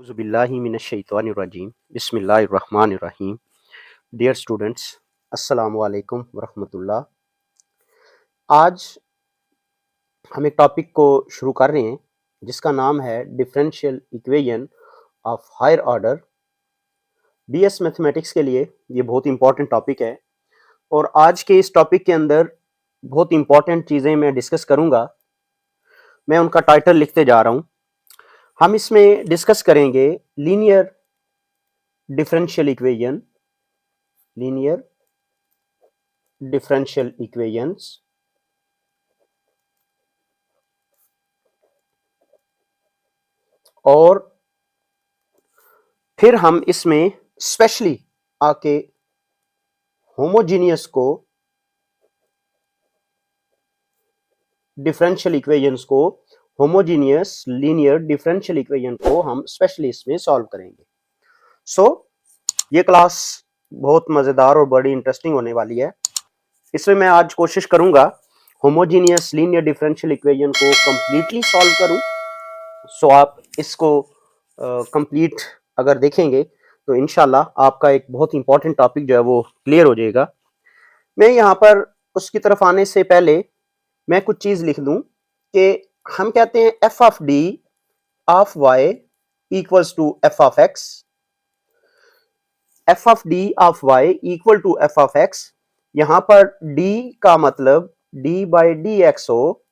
औज़ुबिल्लाहि मिनश्शैतानिर्रजीम बिस्मिल्लाहिर्रहमानिर्रहीम। Dear students, अस्सलामु अलैकुम वरहमतुल्लाह। आज हम एक टॉपिक को शुरू कर रहे हैं जिसका नाम है differential equation of higher order. BS mathematics के लिए ये बहुत इंपॉर्टेंट टॉपिक है और आज के इस टॉपिक के अंदर बहुत इंपॉर्टेंट चीज़ें मैं डिस्कस करूँगा। मैं उनका टाइटल लिखते जा रहा हूँ। हम इसमें डिस्कस करेंगे linear differential equation, linear differential equations, और फिर हम इसमें स्पेशली आके होमोजीनियस को, डिफरेंशियल इक्वेशंस को, होमोजीनियस लीनियर डिफरेंशियल इक्वेशन को हम स्पेशली इसमें सॉल्व करेंगे। सो ये क्लास बहुत मजेदार और बड़ी इंटरेस्टिंग होने वाली है। इसमें मैं आज कोशिश करूंगा होमोजीनियस लीनियर डिफरेंशियल इक्वेशन को कंप्लीटली सॉल्व करूं। सो आप इसको कंप्लीट अगर देखेंगे तो इंशाल्लाह आपका एक बहुत इंपॉर्टेंट टॉपिक जो है वो क्लियर हो जाएगा। मैं यहाँ पर उसकी तरफ आने से पहले मैं कुछ चीज लिख दूं कि हम कहते हैं F of D of Y equals to F of X, F of D of Y equal to F of X. यहां पर डी का मतलब डी बाई डी एक्स हो,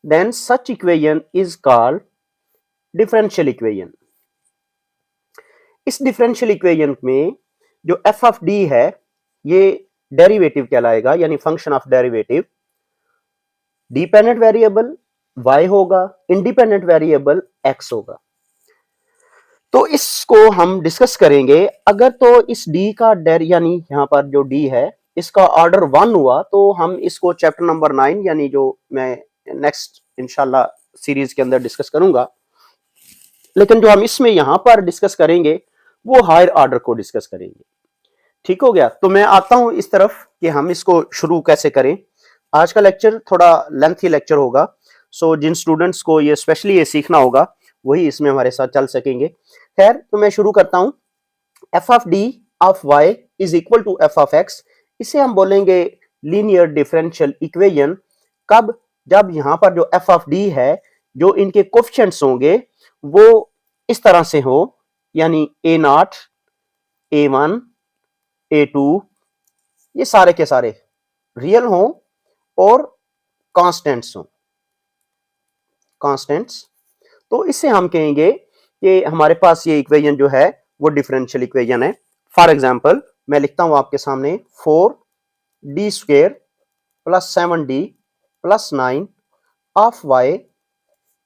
then such equation is called differential equation. इस differential equation में जो F of D है ये डेरिवेटिव कहलाएगा, यानी function of derivative. Dependent variable y होगा, इंडिपेंडेंट वेरिएबल x होगा। तो इसको हम डिस्कस करेंगे। अगर तो इस d का यानी यहां पर जो d है इसका ऑर्डर 1 हुआ तो हम इसको चैप्टर नंबर 9 यानी जो मैं नेक्स्ट इंशाल्लाह सीरीज के अंदर डिस्कस करूंगा, लेकिन जो हम इसमें यहां पर डिस्कस करेंगे वो हायर ऑर्डर को डिस्कस करेंगे। ठीक हो गया। तो मैं आता हूं इस तरफ कि हम इसको शुरू कैसे करें। आज का लेक्चर थोड़ा लेंथी लेक्चर होगा, सो जिन स्टूडेंट्स को ये स्पेशली ये सीखना होगा वही इसमें हमारे साथ चल सकेंगे। खैर, तो मैं शुरू करता हूं। F of D of Y is equal to F of X, इसे हम बोलेंगे लीनियर डिफरेंशियल इक्वेशन। कब? जब यहां पर जो एफ ऑफ डी है जो इनके कोफिशिएंट्स होंगे वो इस तरह से हो, यानी A naught, A one, A two, ये सारे के सारे रियल हो और कांस्टेंट्स हो, कांस्टेंट्स। तो इससे हम कहेंगे कि हमारे पास ये इक्वेशन जो है वो डिफरेंशियल इक्वेशन है। फॉर एग्जांपल मैं लिखता हूं आपके सामने 4d square plus 7d plus 9 of y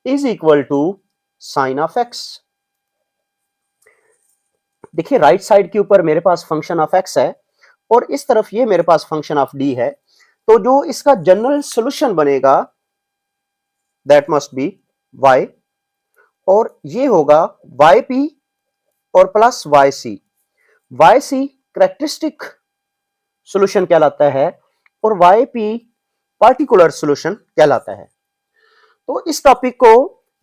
is equal to sine of x। देखिए राइट साइड के ऊपर मेरे पास फंक्शन ऑफ x है और इस तरफ ये मेरे पास फंक्शन ऑफ d है। तो जो इसका जनरल सॉल्यूशन बनेगा दैट मस्ट बी y, और ये होगा yp और plus yc। yc characteristic solution कहलाता है और yp पार्टिकुलर सॉल्यूशन कहलाता है। तो इस टॉपिक को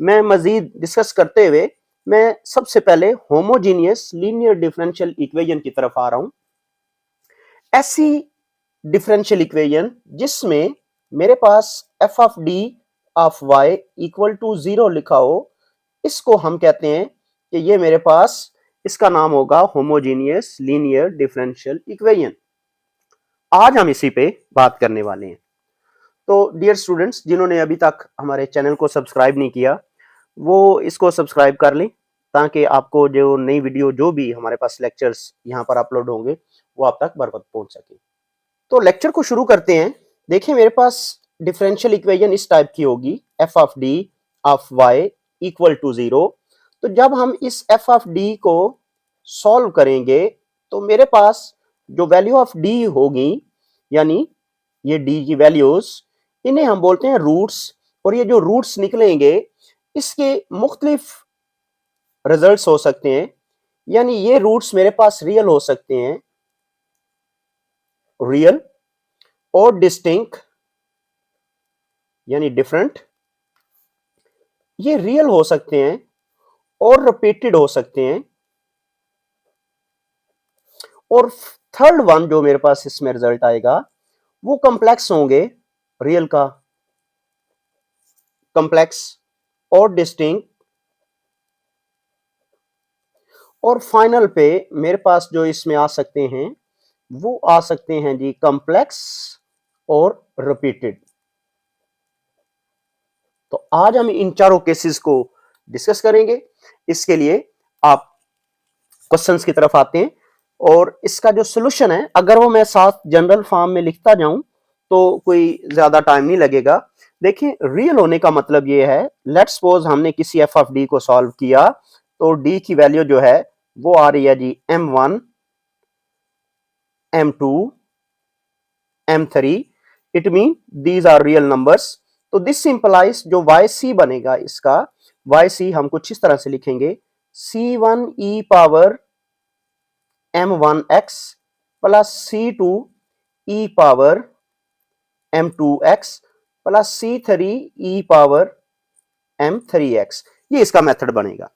मैं मजीद डिस्कस करते हुए मैं सबसे पहले होमोजीनियस लीनियर डिफरेंशियल इक्वेशन की तरफ आ रहा हूं। ऐसी डिफरेंशियल इक्वेशन जिसमें मेरे पास F of D of Y equal to 0 लिखा हो, इसको हम कहते हैं कि ये मेरे पास, इसका नाम होगा होमोजीनियस लीनियर डिफरेंशियल इक्वेशन। आज हम इसी पे बात करने वाले हैं। तो डियर स्टूडेंट्स, जिन्होंने अभी तक हमारे चैनल को सब्सक्राइब नहीं किया वो इसको सब्सक्राइब कर लें ताकि आपको जो नई वीडियो जो भी हमारे पास लेक्चर्स यहाँ पर अपलोड होंगे वो आप तक बरकत पहुंच सके। तो लेक्चर को शुरू करते हैं। देखिए मेरे पास डिफरेंशियल इक्वेशन इस टाइप की होगी, F of D of Y equal to 0। तो जब हम इस एफ ऑफ डी को सॉल्व करेंगे तो मेरे पास जो वैल्यू ऑफ डी होगी, यानी ये डी की वैल्यूज, इन्हें हम बोलते हैं रूट्स। और ये जो रूट्स निकलेंगे इसके मुख्तलिफ रिजल्ट्स हो सकते हैं, यानी ये रूट्स मेरे पास रियल हो सकते हैं, रियल, और डिस्टिंक्ट यानी डिफरेंट, ये रियल हो सकते हैं और रिपीटेड हो सकते हैं। और थर्ड वन जो मेरे पास इसमें रिजल्ट आएगा वो कॉम्प्लेक्स होंगे, रियल का कॉम्प्लेक्स और डिस्टिंक्ट। और फाइनल पे मेरे पास जो इसमें आ सकते हैं वो आ सकते हैं जी कॉम्प्लेक्स और रिपीटेड। तो आज हम इन चारों केसेस को डिस्कस करेंगे। इसके लिए आप क्वेश्चंस की तरफ आते हैं और इसका जो सॉल्यूशन है, अगर वो मैं साथ जनरल फॉर्म में लिखता जाऊं तो कोई ज्यादा टाइम नहीं लगेगा। देखिए रियल होने का मतलब ये है, लेट्स सपोज हमने किसी एफ ऑफ डी को सॉल्व किया तो डी की वैल्यू जो है वो आ रही है जी m1 m2 m3, it mean these are real numbers. तो दिस इंप्लाइज जो yc बनेगा इसका, yc हम कुछ इस तरह से लिखेंगे c1 e power m1x plus c2 e power m2x plus c3 e power m3x। ये इसका मेथड बनेगा।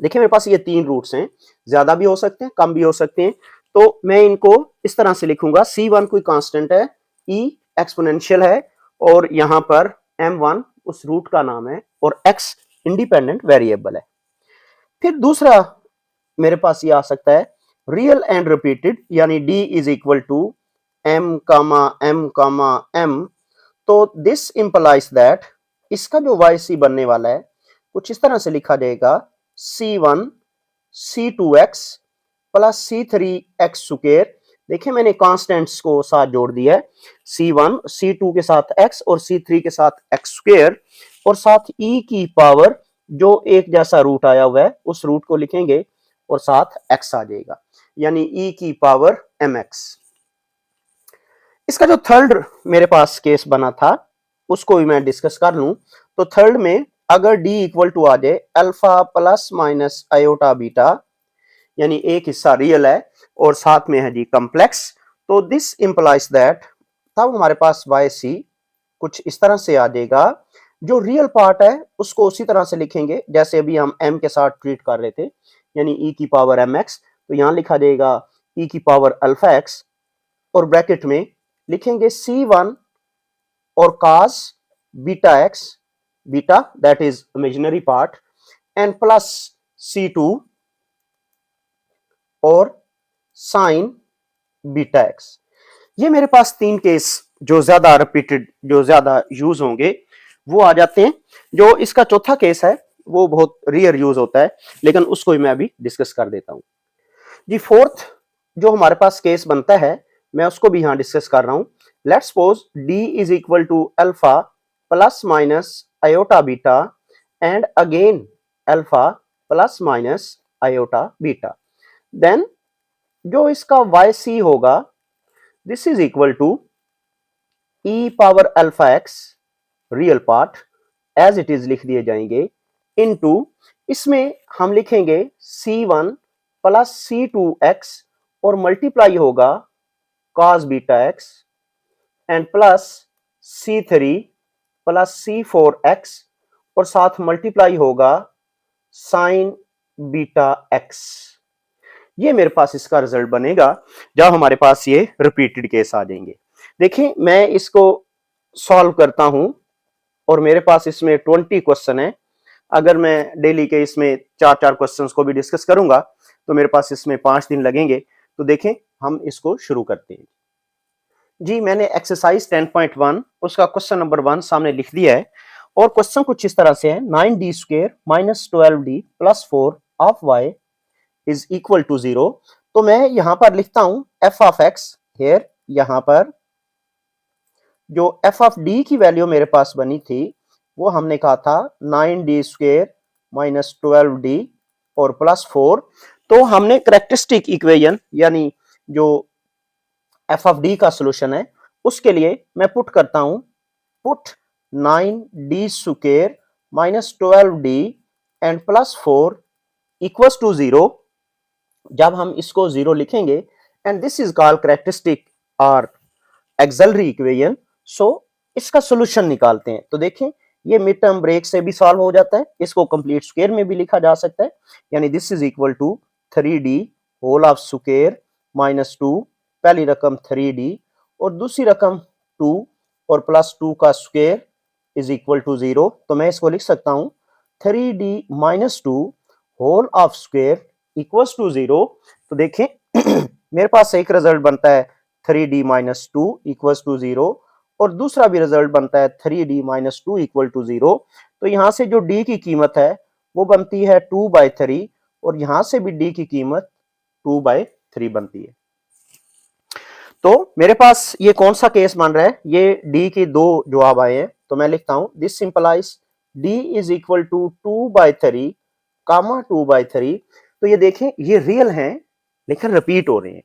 देखिए मेरे पास ये तीन रूट्स हैं, ज्यादा भी हो सकते हैं कम भी हो सकते हैं। तो मैं इनको इस तरह से लिखूंगा, c1 कोई कांस्टेंट है, e एक्सपोनेंशियल है और यहां पर m1 उस रूट का नाम है और x इंडिपेंडेंट वेरिएबल है। फिर दूसरा मेरे पास ये आ सकता है रियल एंड रिपीटेड, यानी d is equal to m comma m comma m। तो दिस इंप्लाइज दैट इसका जो yc बनने वाला है कुछ इस तरह से लिखा जाएगा c1 c2x plus c3x square. देखिए मैंने कांस्टेंट्स को साथ जोड़ दिया है, c1 c2 के साथ x और c3 के साथ x स्क्वायर और साथ e की पावर जो एक जैसा रूट आया हुआ है उस रूट को लिखेंगे और साथ x आ जाएगा, यानी e की पावर mx। इसका जो थर्ड मेरे पास केस बना था उसको भी मैं डिस्कस कर लूं। तो थर्ड में अगर d इक्वल टू आ जाए alpha plus minus iota beta, यानी एक हिस्सा रियल है और साथ में है जी कॉम्प्लेक्स, तो दिस इंप्लाइज दैट तब हमारे पास yc कुछ इस तरह से आ जाएगा। जो रियल पार्ट है उसको उसी तरह से लिखेंगे जैसे अभी हम m के साथ ट्रीट कर रहे थे, यानी e की पावर mx। तो यहां लिखा जाएगा e की पावर अल्फा x और ब्रैकेट में लिखेंगे c1 और cos beta x, beta that is imaginary part, and plus c2 और साइन बीटा x। ये मेरे पास तीन केस जो ज्यादा रिपीटेड जो ज्यादा यूज होंगे वो आ जाते हैं। जो इसका चौथा केस है वो बहुत रेयर यूज होता है, लेकिन उसको मैं अभी डिस्कस कर देता हूं जी। फोर्थ जो हमारे पास केस बनता है मैं उसको भी यहां डिस्कस कर रहा हूं। Let's suppose d is equal to alpha plus minus iota beta and again alpha plus minus iota beta. Then जो इसका yc होगा this is equal to e power alpha x real part as it is लिख दिए जाएंगे into, इसमें हम लिखेंगे c1 plus c2x और मल्टीप्लाई होगा cos beta x and plus c3 plus c4x और साथ मल्टीप्लाई होगा साइन बीटा x। ये मेरे पास इसका रिजल्ट बनेगा जब हमारे पास ये रिपीटेड केस आ जाएंगे। देखिए मैं इसको सॉल्व करता हूं और मेरे पास इसमें 20 क्वेश्चन है। अगर मैं डेली के इसमें चार क्वेश्चंस को भी डिस्कस करूंगा तो मेरे पास इसमें 5 दिन लगेंगे। तो देखें हम इसको शुरू करते हैं जी। मैंने एक्सरसाइज 10.1 उसका क्वेश्चन नंबर 1 सामने लिख दिया है और क्वेश्चन कुछ इस तरह से है, 9d square minus 12d plus 4 of y is equal to 0। तो मैं यहां पर लिखता हूं f ऑफ x हियर। यहां पर जो f ऑफ d की वैल्यू मेरे पास बनी थी वो हमने कहा था 9d स्क्वायर माइनस 12d और प्लस 4। तो हमने कैरेक्टरिस्टिक इक्वेशन यानी जो f ऑफ d का सॉल्यूशन है उसके लिए मैं पुट करता हूं, put 9d square minus 12d and plus 4 equals to 0। जब हम इसको 0 लिखेंगे and this is called characteristic और एक्सिलरी इक्वेशन। सो इसका सॉल्यूशन निकालते हैं। तो देखें ये मिड टर्म ब्रेक से भी सॉल्व हो जाता है, इसको कंप्लीट स्क्वायर में भी लिखा जा सकता है, यानी this is equal to 3d whole of square minus 2, पहली रकम 3d और दूसरी रकम 2 और प्लस 2 का स्क्वायर इज इक्वल टू 0। तो मैं इसको लिख सकता हूं 3d minus 2 whole of square equals to 0। तो देखें मेरे पास एक रिजल्ट बनता है 3d माइनस 2 इक्वल्स टू 0 और दूसरा भी रिजल्ट बनता है 3d माइनस 2 इक्वल टू 0। तो यहां से जो d की कीमत है वो बनती है 2/3 और यहां से भी d की कीमत 2/3 बनती है। तो मेरे पास ये कौन सा केस बन रहा है, ये d की दो जवाब आए हैं, तो मैं लिखता हूं this simplifies d is equal to 2/3 comma 2/3। तो ये देखें ये रियल हैं लेकिन रिपीट हो रहे हैं,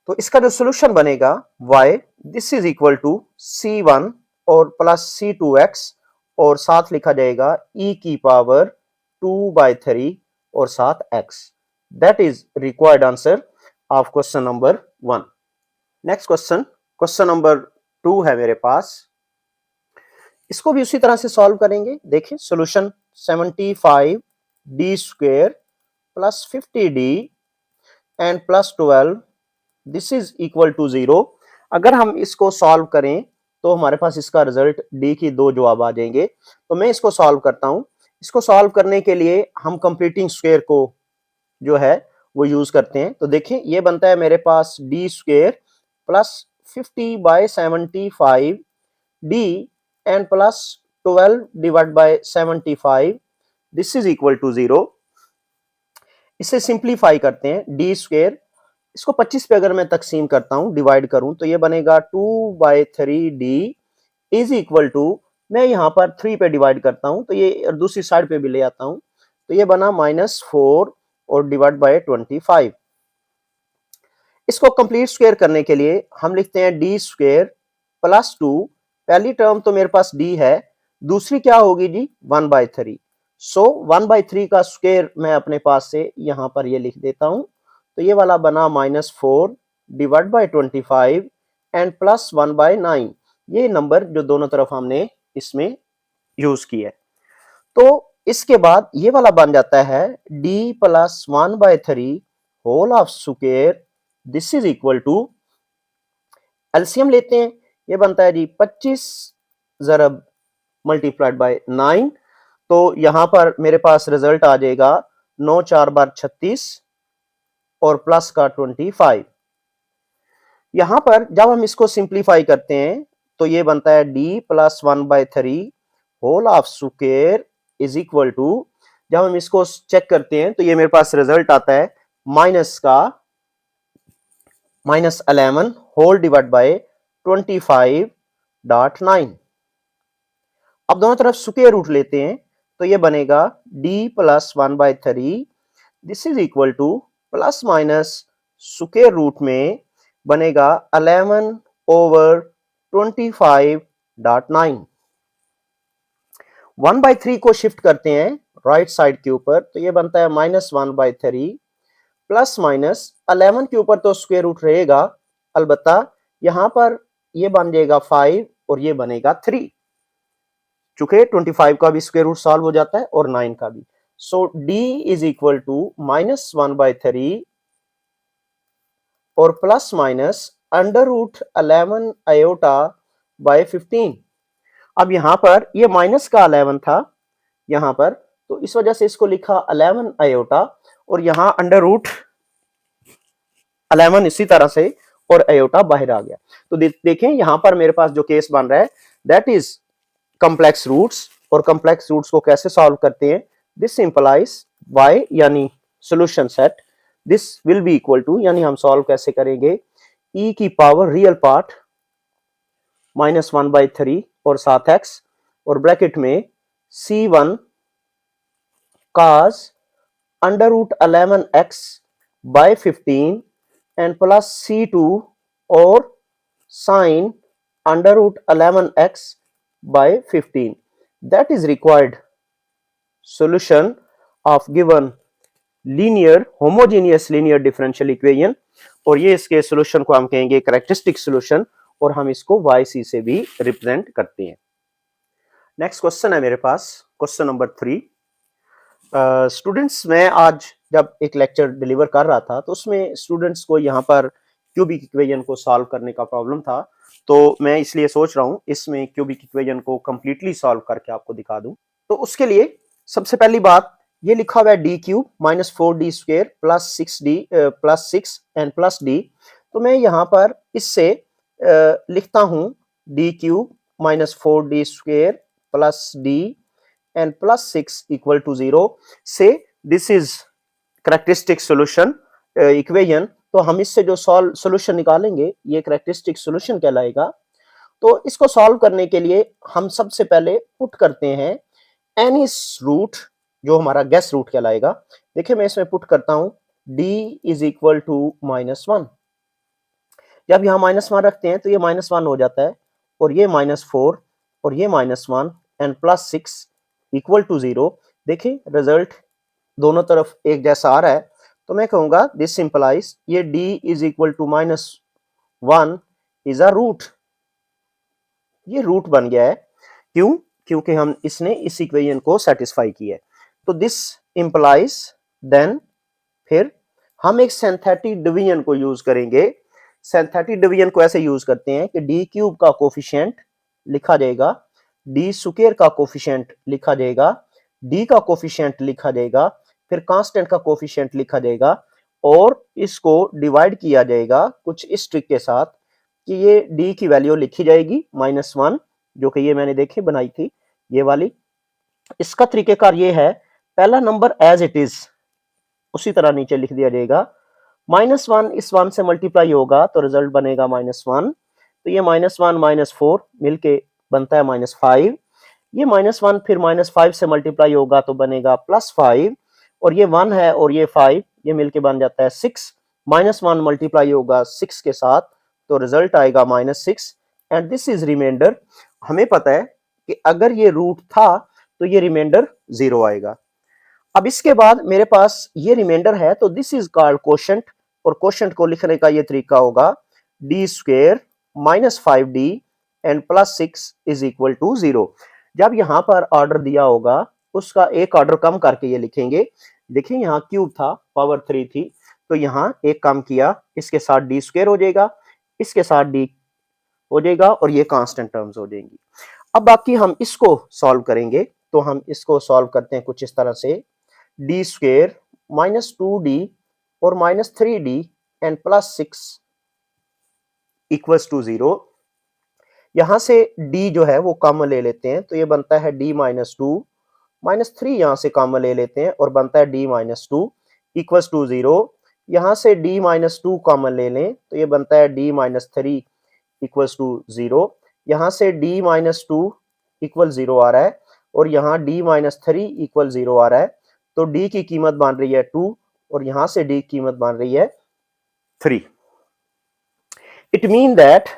तो इसका जो सोल्यूशन बनेगा y this is equal to c1 और प्लस c2x और साथ लिखा जाएगा e की पावर 2/3 और साथ x। That is required answer of question number 1। Next question number 2 है मेरे पास, इसको भी उसी तरह से सॉल्व करेंगे। देखिए solution 75d square plus 50d and plus 12 this is equal to 0। अगर हम इसको सॉल्व करें तो हमारे पास इसका रिजल्ट d की दो जवाब आ जाएंगे। तो मैं इसको सॉल्व करता हूं। इसको सॉल्व करने के लिए हम कंप्लीटिंग स्क्वायर को जो है वो यूज करते हैं। तो देखें ये बनता है मेरे पास d square plus 50/75 d and plus 12 divide by 75 this is equal to 0। इसे सिंप्लीफाई करते हैं, d स्क्वायर इसको 25 पे अगर मैं तकसीम करता हूं डिवाइड करूं तो ये बनेगा 2/3d इज इक्वल टू, मैं यहां पर 3 पे डिवाइड करता हूं तो ये दूसरी साइड पे भी ले आता हूं तो ये बना -4 और डिवाइड बाय 25। इसको कंप्लीट स्क्वायर करने के लिए हम लिखते हैं d स्क्वायर प्लस 2, पहली टर्म तो मेरे पास d है, दूसरी क्या होगी जी 1/3। सो 1/3 का स्क्वायर मैं अपने पास से यहां पर ये लिख देता हूं तो ये वाला बना -4 डिवाइड बाय 25 एंड प्लस 1/9। ये नंबर जो दोनों तरफ हमने इसमें यूज किया है। तो इसके बाद ये वाला बन जाता है d plus 1/3 whole of square this is equal to, LCM लेते हैं, ये बनता है जी 25 ज़रब मल्टीप्लाइड बाय 9। तो यहां पर मेरे पास रिजल्ट आ जाएगा 9 4 बार 36 और प्लस का 25। यहां पर जब हम इसको सिंप्लीफाई करते हैं तो ये बनता है d plus 1/3 whole of square is equal to, जब हम इसको चेक करते हैं तो ये मेरे पास रिजल्ट आता है -11 होल डिवाइड बाय 25.9। अब दोनों तरफ स्क्वायर रूट लेते हैं तो ये बनेगा d plus 1/3 this is equal to plus minus square root में बनेगा 11 ओवर 25.9। 1/3 को शिफ्ट करते हैं राइट साइड के ऊपर तो ये बनता है -1/3 प्लस माइनस 11 के ऊपर तो स्क्वायर रूट रहेगा, अलबत्ता यहां पर ये बन जाएगा 5 और ये बनेगा 3, चूंकि 25 का भी स्क्वायर रूट सॉल्व हो जाता है और 9 का भी। So d is equal to -1/3 और plus minus under root 11 iota by 15। अब यहां पर ये माइनस का 11 था यहां पर, तो इस वजह से इसको लिखा 11 आयोटा और यहां अंडर रूट 11 इसी तरह से और आयोटा बाहर आ गया। तो देखें यहां पर मेरे पास जो केस बन रहा है दैट इज कॉम्प्लेक्स रूट्स, और कॉम्प्लेक्स रूट्स को कैसे सॉल्व करते हैं, दिस सिंपलाइज y यानी solution set this will be equal to, यानी हम सॉल्व कैसे करेंगे e की पावर रियल पार्ट -1/3 और साथ x और ब्रैकेट में c1 cos under root 11x by 15 and plus c2 और sin under root 11x by 15 that is required solution of given linear homogeneous linear differential equation, और ये इसके solution को हम कहेंगे कैरेक्टरिस्टिक सॉल्यूशन और हम इसको YC से भी रिप्रेजेंट करते हैं। नेक्स्ट क्वेश्चन है मेरे पास, क्वेश्चन नंबर 3। स्टूडेंट्स, मैं आज जब एक लेक्चर डिलीवर कर रहा था तो उसमें स्टूडेंट्स को यहाँ पर क्यूबिक इक्वेशन को सॉल्व करने का प्रॉब्लम था, तो मैं इसलिए सोच रहा हूँ इसमें क्यूबिक इक्वेशन को कंप्लीटली सॉल्व करके आपको दिखा दूं। तो उसके लिए सबसे पहली बात, ये लिखा हुआ है D cube minus 4d square plus 6d plus 6 and plus D. तो मैं यहाँ पर इससे लिखता हूँ D cube minus 4d square plus D and plus 6 equal to 0 से this is characteristic solution equation। तो हम इससे जो सॉल्यूशन निकालेंगे ये characteristic solution कहलाएगा। तो इसको सॉल्व करने के लिए हम सबसे पहले पुट करते हैं any रूट, जो हमारा गेस रूट कहलाएगा। देखिए मैं इसमें पुट करता हूं d is equal to -1। जब यहां -1 रखते हैं तो ये -1 हो जाता है, और ये -4 और ये -1 एंड प्लस 6 इक्वल टू 0। देखिए रिजल्ट दोनों तरफ एक जैसा आ रहा है, तो मैं कहूंगा दिस सिंपलाइज ये d is equal to -1 is a root. ये रूट बन गया है, क्यों? क्योंकि हम इसने इस इक्वेशन को सेटिस्फाई किया है। तो दिस इंप्लाइज देन फिर हम एक सिंथेटिक डिवीजन को यूज करेंगे। सिंथेटिक डिवीजन को ऐसे यूज करते हैं कि डी क्यूब का कोफिशिएंट लिखा जाएगा, डी स्क्वायर का कोफिशिएंट लिखा जाएगा, डी का कोफिशिएंट लिखा जाएगा, फिर कांस्टेंट का कोफिशिएंट लिखा जाएगा, और इसको डिवाइड किया जाएगा कुछ इस ट्रिक के साथ कि ये डी की वैल्यू लिखी जाएगी -1, जो कि ये मैंने देखी बनाई थी ये वाली। इसका तरीकेकार ये है, पहला नंबर एज इट इज उसी तरह नीचे लिख दिया जाएगा। -1 इस 1 से मल्टीप्लाई होगा तो रिजल्ट बनेगा -1। तो ये -1 -4 मिलके बनता है -5। ये -1 फिर -5 से मल्टीप्लाई होगा तो बनेगा +5, और ये 1 है और ये 5 ये मिलके बन जाता है 6। -1 मल्टीप्लाई होगा 6 के साथ तो रिजल्ट आएगा -6 एंड दिस इज रिमाइंडर। हमें पता है कि अगर ये रूट था तो ये रिमाइंडर 0 आएगा। अब इसके बाद मेरे पास ये रिमाइंडर है तो दिस इज कॉल्ड कोशेंट, और कोशेंट को लिखने का ये तरीका होगा D square -5d and +6 is equal to 0। जब यहां पर ऑर्डर दिया होगा उसका एक ऑर्डर कम करके ये लिखेंगे। देखिए यहाँ क्यूब था, पावर 3 थी, तो यहाँ एक कम किया, इसके साथ डी स्क्वायर हो जाएगा, इसके साथ डी हो जाएगा, और ये कांस्टेंट टर्म्स हो जाएंगी। अब बाकी हम इसको सॉल्व करेंगे, तो हम इसको सॉल्व करते हैं कुछ इस तरह से, डी स्क्वायर -2d और -3d एंड +6 इक्वल्स टू 0। यहां से d जो है वो कॉमन ले लेते हैं, तो ये बनता है d -2, -3 यहां से कॉमन ले लेते हैं और बनता है d -2 इक्वल्स टू 0। यहां से d -2 कॉमन ले लें तो ये बनता है d -3 इक्वल्स टू 0। यहां से d -2 इक्वल 0 आ रहा है, और यहाँ d -3 इक्वल 0 आ रहा है, तो d की कीमत बन रही है 2 और यहां से d की कीमत बन रही है 3। इट मीन दैट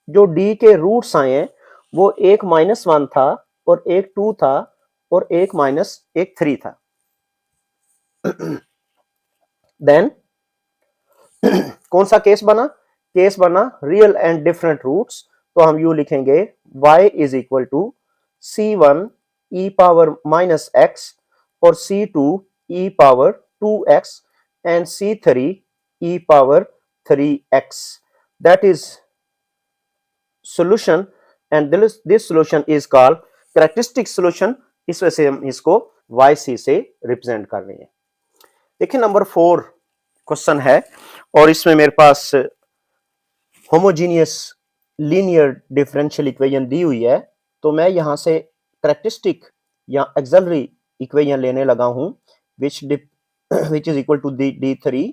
जो d के रूट्स आए हैं वो एक -1 था और एक 2 था और एक -3 था। देन कौन सा केस बना? केस बना रियल एंड डिफरेंट रूट्स। तो हम यू लिखेंगे y is equal to c1 e power -x और c2 e power 2x and c3 e power 3x। That is solution and this solution is called characteristic solution। इस वजह से हम इसको YC से रिप्रेजेंट कर रहे हैं। देखिए नंबर 4 क्वेश्चन है, और इसमें मेरे पास होमोजीनियस लीनियर डिफरेंशियल इक्वेशन दी हुई है। तो मैं यहां से कैरेक्टरिस्टिक या एक्सिलरी इक्वेशन लेने लगा हूं, which is equal to d3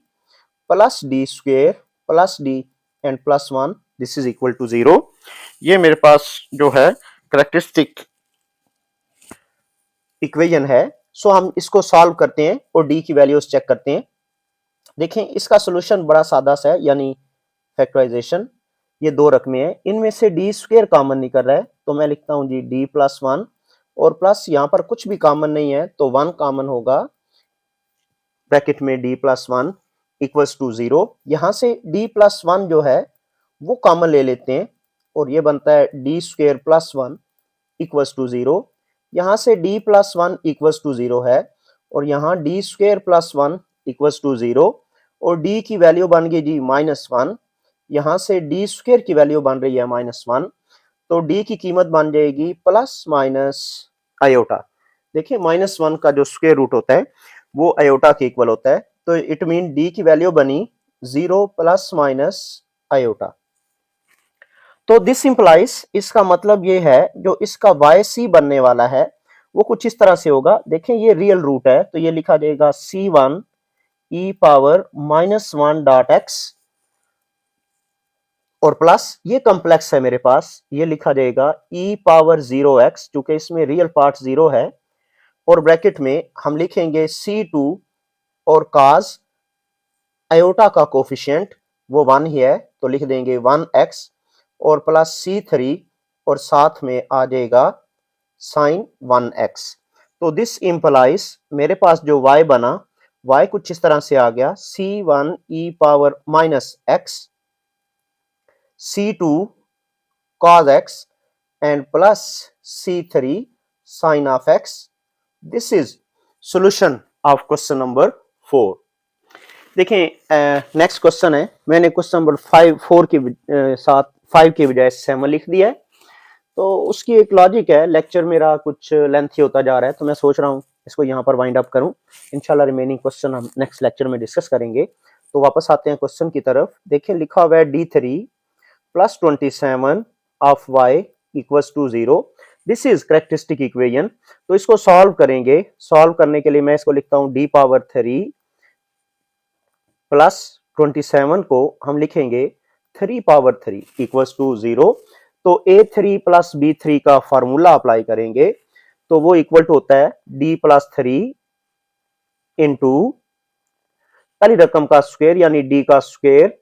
plus d square plus d and +1 this is equal to 0। ये मेरे पास जो है कैरेक्टरिस्टिक इक्वेशन है। सो हम इसको सॉल्व करते हैं और d की वैल्यूज चेक करते हैं। देखें इसका सॉल्यूशन बड़ा सादा सा है, यानी फैक्टराइजेशन। ये दो रकमें हैं, इनमें से d स्क्वायर कॉमन नहीं कर रहा है, तो मैं लिखता हूं जी d +1, और प्लस यहाँ पर कुछ भी कॉमन नहीं है तो 1 कॉमन होगा, ब्रैकेट में d +1 इक्वल्स टू 0। यहां से d +1 जो है वो कॉमन ले लेते हैं और ये बनता है d स्क्वायर +1 इक्वल्स टू 0, यहाँ से d प्लस 1 इक्वल्स टू 0 है, और यहाँ d square plus 1 equals to 0, और d की वैल्यू बन गई जी -1, यहाँ से d स्क्वायर की वैल्यू बन रही है -1, तो d की कीमत बन जाएगी प्लस माइनस आयोटा। देखिए -1 का जो स्क्वायर रूट होता है वो आयोटा के इक्वल होता है, तो इट मीन d की वैल्यू बनी 0 प्लस माइनस आयोटा। तो दिस इंप्लाइज, इसका मतलब ये है जो इसका YC बनने वाला है वो कुछ इस तरह से होगा। देखें ये रियल रूट है तो ये लिखा जाएगा C1 e power -1 dot x, और प्लस ये कॉम्प्लेक्स है मेरे पास, ये लिखा जाएगा e पावर 0x, चूंकि इसमें रियल पार्ट 0 है, और ब्रैकेट में हम लिखेंगे C2 और cos आयोटा का कोफिशिएंट वो 1 ही है तो लिख देंगे 1x, और प्लस C3 और साथ में आ जाएगा साइन 1x। तो दिस इंप्लाइज मेरे पास जो y बना, y कुछ इस तरह से आ गया C1 e power -x C2 cos x and plus C3 sin of x. This is solution of question number 4. देखें नेक्स्ट क्वेश्चन है, मैंने क्वेश्चन नंबर 4 के साथ 5 के बजाय 7 लिख दिया है। तो उसकी एक लॉजिक है, लेक्चर मेरा कुछ लेंथी होता जा रहा है तो मैं सोच रहा हूँ इसको यहाँ पर वाइंड अप करूँ। इंशाल्लाह रिमेनिंग क्वेश्चन हम नेक्स्ट लेक्चर में डिस्कस करेंगे। तो वापस आते हैं क्वेश्चन की तरफ। देखें लिखा हुआ है D3 plus 27 of y equals to 0। This is characteristic equation. तो इसको सॉल्व करेंगे। सॉल्व करने के लिए मैं इसको लिखता हूँ d पावर 3 प्लस 27 को हम लिखेंगे 3 पावर 3 इक्वल्स टू 0। तो a3 प्लस b3 का फार्मूला अप्लाई करेंगे तो वो इक्वल टू होता है d प्लस 3 इंटू पहली रकम का स्क्वायर यानी d का स्क्वायर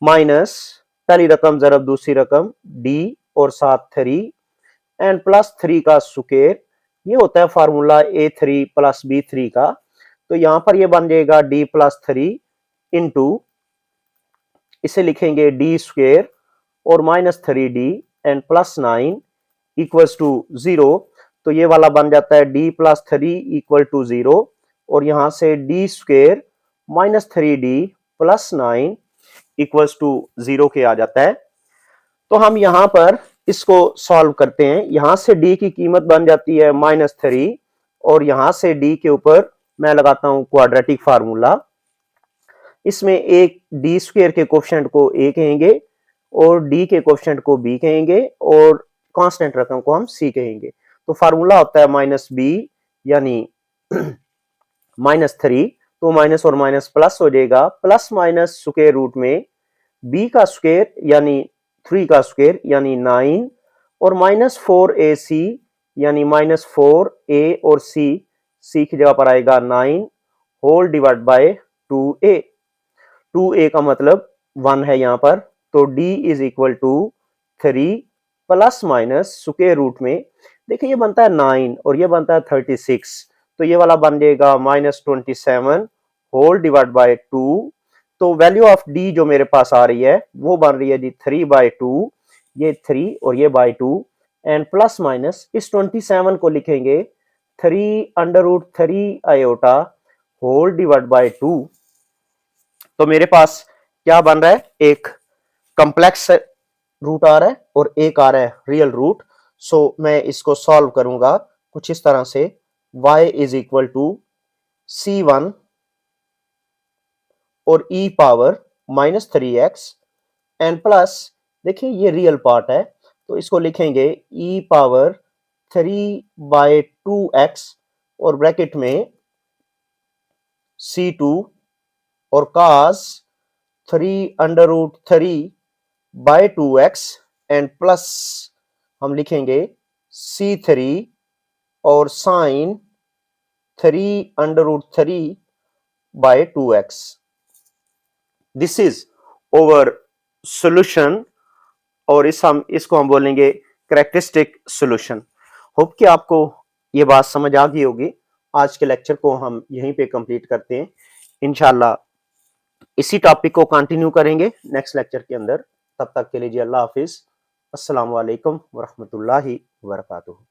माइनस पहली रकम जरब दूसरी रकम d और साथ 3 एंड प्लस 3 का स्क्वायर। ये होता है फार्मूला a3 प्लस b3 का। तो यहां पर ये बन जाएगा d प्लस 3 इंटू इसे लिखेंगे d स्क्वायर और minus 3d and plus 9 equals to 0। तो ये वाला बन जाता है d प्लस 3 इक्वल टू 0, और यहां से d square minus 3d plus 9 equals to 0 के आ जाता है। तो हम यहां पर इसको सॉल्व करते हैं। यहां से d की कीमत बन जाती है -3, और यहां से d के ऊपर मैं लगाता हूं क्वाड्रेटिक फार्मूला। इसमें एक d स्क्वायर के कोफिशिएंट को a कहेंगे और d के कोफिशिएंट को b कहेंगे और कांस्टेंट रकम को हम c कहेंगे। तो फार्मूला होता है -b यानी -3, तो माइनस और माइनस प्लस हो जाएगा, प्लस माइनस स्क्वायर रूट में b का स्क्वायर यानी 3 का स्क्वायर यानी 9 और -4ac यानी -4a और c की जगह पर आएगा 9 whole divide by 2a। 2a का मतलब 1 है यहाँ पर। तो d is equal to 3 plus minus square root में देखिए ये बनता है 9 और ये बनता है 36। तो ये वाला बन जाएगा -27 होल डिवाइड बाय 2। तो वैल्यू ऑफ d जो मेरे पास आ रही है वो बन रही है जी 3/2, ये 3 और ये बाय 2 एंड प्लस माइनस इस 27 को लिखेंगे 3√3 आयोटा होल डिवाइड बाय 2। तो मेरे पास क्या बन रहा है, एक कॉम्प्लेक्स रूट आ रहा है और एक आ रहा है रियल रूट। सो मैं इसको सॉल्व करूंगा कुछ इस तरह से, y is equal to C1 और e power -3x and plus देखिए ये रियल पार्ट है तो इसको लिखेंगे e पावर 3/2x और ब्रैकेट में C2 और cos 3√3/2x एंड प्लस हम लिखेंगे C3 और sin 3√3/2x। This is over solution, और इसको हम बोलेंगे कैरेक्टरिस्टिक सॉल्यूशन। होप कि आपको ये बात समझ आ गई होगी। आज के लेक्चर को हम यहीं पे कंप्लीट करते हैं। इंशाल्लाह इसी टॉपिक को कंटिन्यू करेंगे नेक्स्ट लेक्चर के अंदर। तब तक के लिए जी अल्लाह हाफिज। अस्सलामु अलैकुम व रहमतुल्लाहि व बरकातुहू।